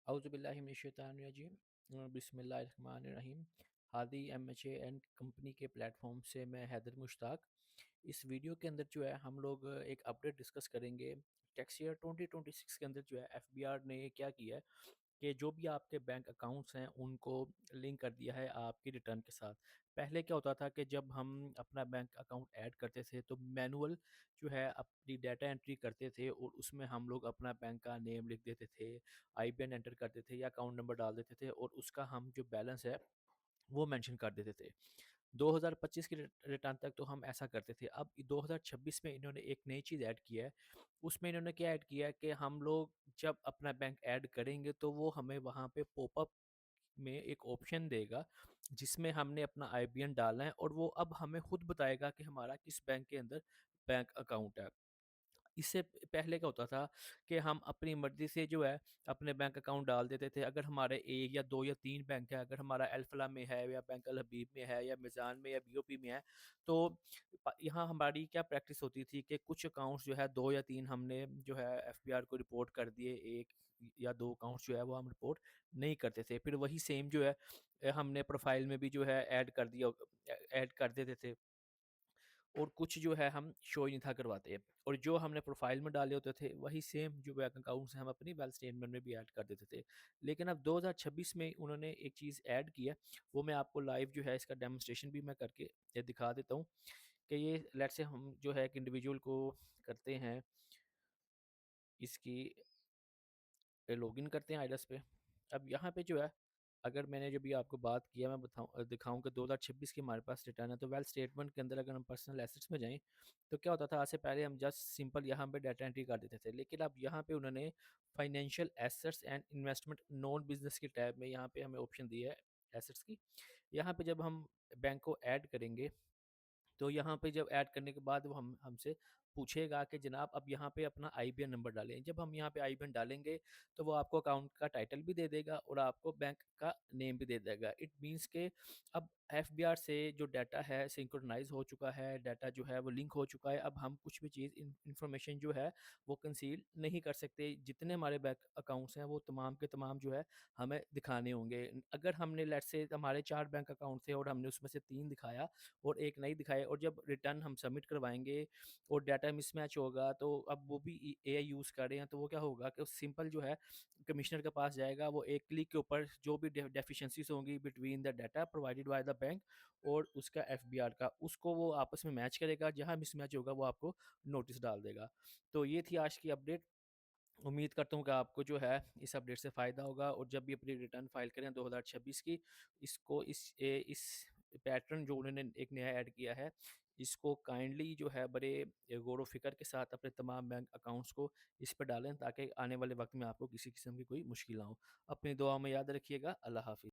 औज़ुबिल्लाहि मिनश्शैतानिर्रजीम बिस्मिल्लाहिर्रहमानिर्रहीम। Hadi MHA and company के platform से मैं हैदर मुश्ताक। इस वीडियो के अंदर जो है हम लोग एक अपडेट डिस्कस करेंगे। टैक्स ईयर 2026 के अंदर जो है एफबीआर ने क्या किया है कि जो भी आपके बैंक अकाउंट्स हैं उनको लिंक कर दिया है आपकी रिटर्न के साथ। पहले क्या होता था कि जब हम अपना बैंक अकाउंट ऐड करते थे तो मैनुअल जो है अपनी डाटा एंट्री करते थे और उसमें हम लोग अपना बैंक का नेम लिख देते थे, आईबीएन एंटर करते थे या अकाउंट नंबर डाल देते थे और उसका हम जो बैलेंस है वो मेंशन कर देते थे। 2025 की रिटर्न तक तो हम ऐसा करते थे। अब 2026 में इन्होंने एक नई चीज़ ऐड की है। उसमें इन्होंने क्या ऐड किया है कि हम लोग जब अपना बैंक ऐड करेंगे तो वो हमें वहाँ पे पॉपअप में एक ऑप्शन देगा जिसमें हमने अपना आईबीएन डालना है और वो अब हमें खुद बताएगा कि हमारा किस बैंक के अंदर बैंक अकाउंट है। इससे पहले क्या होता था कि हम अपनी मर्ज़ी से जो है अपने बैंक अकाउंट डाल देते थे। अगर हमारे 1 या 2 या 3 बैंक है, अगर हमारा अल-फलाह में है या बैंक अल-हबीब में है या मीज़ान में या बीओबी में है, तो यहाँ हमारी क्या प्रैक्टिस होती थी कि कुछ अकाउंट्स जो है 2 या 3 हमने जो है एफबीआर को रिपोर्ट कर दिए, 1 या 2 अकाउंट्स जो है वो हम रिपोर्ट नहीं करते थे। फिर वही सेम जो है हमने प्रोफ़ाइल में भी जो है ऐड कर दिया ऐड कर देते थे। और कुछ जो है हम शो ही नहीं था करवाते और जो हमने प्रोफाइल में डाले होते थे वही सेम जो बैंक अकाउंट्स हैं हम अपनी वेल्थ स्टेटमेंट में भी ऐड कर देते थे। लेकिन अब 2026 में उन्होंने एक चीज़ ऐड की है, वो मैं आपको लाइव जो है इसका डेमोंस्ट्रेशन भी मैं करके ये दिखा देता हूँ कि ये लेट्स से हम जो है एक इंडिविजुअल को करते हैं इसकी लॉगिन करते हैं आइडस पे। अब यहाँ पे जो है अगर मैंने जो भी आपको बात किया मैं दिखाऊँ कि 2026 की हमारे पास रिटर्न है तो वेल्थ स्टेटमेंट के अंदर अगर हम पर्सनल एसेट्स में जाएँ तो क्या होता था आज से पहले हम जस्ट सिंपल यहाँ पे डाटा एंट्री कर देते थे। लेकिन अब यहाँ पे उन्होंने financial assets and investment non business के टैब में यहाँ पे हमें ऑप्शन दिया है एसेट्स की। यहाँ पे जब हम बैंक को ऐड करेंगे तो यहाँ पे जब ऐड करने के बाद वो हम हमसे पूछेगा कि जनाब अब यहाँ पे अपना आईबीएन नंबर डालें। जब हम यहाँ पे आईबीएन डालेंगे तो वो आपको अकाउंट का टाइटल भी दे देगा और आपको बैंक का नेम भी दे देगा। इट मीन्स के अब एफबीआर से जो डाटा है सिंक्रोनाइज़ हो चुका है, डाटा जो है वो लिंक हो चुका है। अब हम कुछ भी चीज़ इन्फॉर्मेशन जो है वो कंसील नहीं कर सकते। जितने हमारे बैंक अकाउंट्स हैं वो तमाम के तमाम जो है हमें दिखाने होंगे। अगर हमने लेट्स से हमारे 4 बैंक अकाउंट थे और हमने उसमें से 3 दिखाया और एक नहीं दिखाए और जब रिटर्न हम सबमिट करवाएँगे और डाटा मिसमैच होगा तो अब वो भी एआई यूज़ कर रहे हैं तो वो क्या होगा कि सिंपल जो है कमिश्नर के पास जाएगा, वो एक क्लिक के ऊपर जो भी डेफिशिएंसीज़ होंगी between the data provided by the bank और उसका एफबीआर का, उसको वो आपस में मैच करेगा। जहाँ मिसमैच होगा वो आपको नोटिस डाल देगा। तो ये थी आज की अपडेट। उम्मीद करता हूँ कि आपको जो है इस अपडेट से फ़ायदा होगा और जब भी अपनी रिटर्न फाइल करें 2026 की, इसको इस पैटर्न जो उन्होंने एक नया ऐड किया है, इसको काइंडली जो है बड़े गौर-व-फ़िक्र के साथ अपने तमाम बैंक अकाउंट्स को इस पे डालें ताकि आने वाले वक़्त में आपको किसी किस्म की कोई मुश्किल ना हो। अपनी दुआओं में याद रखिएगा। अल्लाह हाफ़िज़।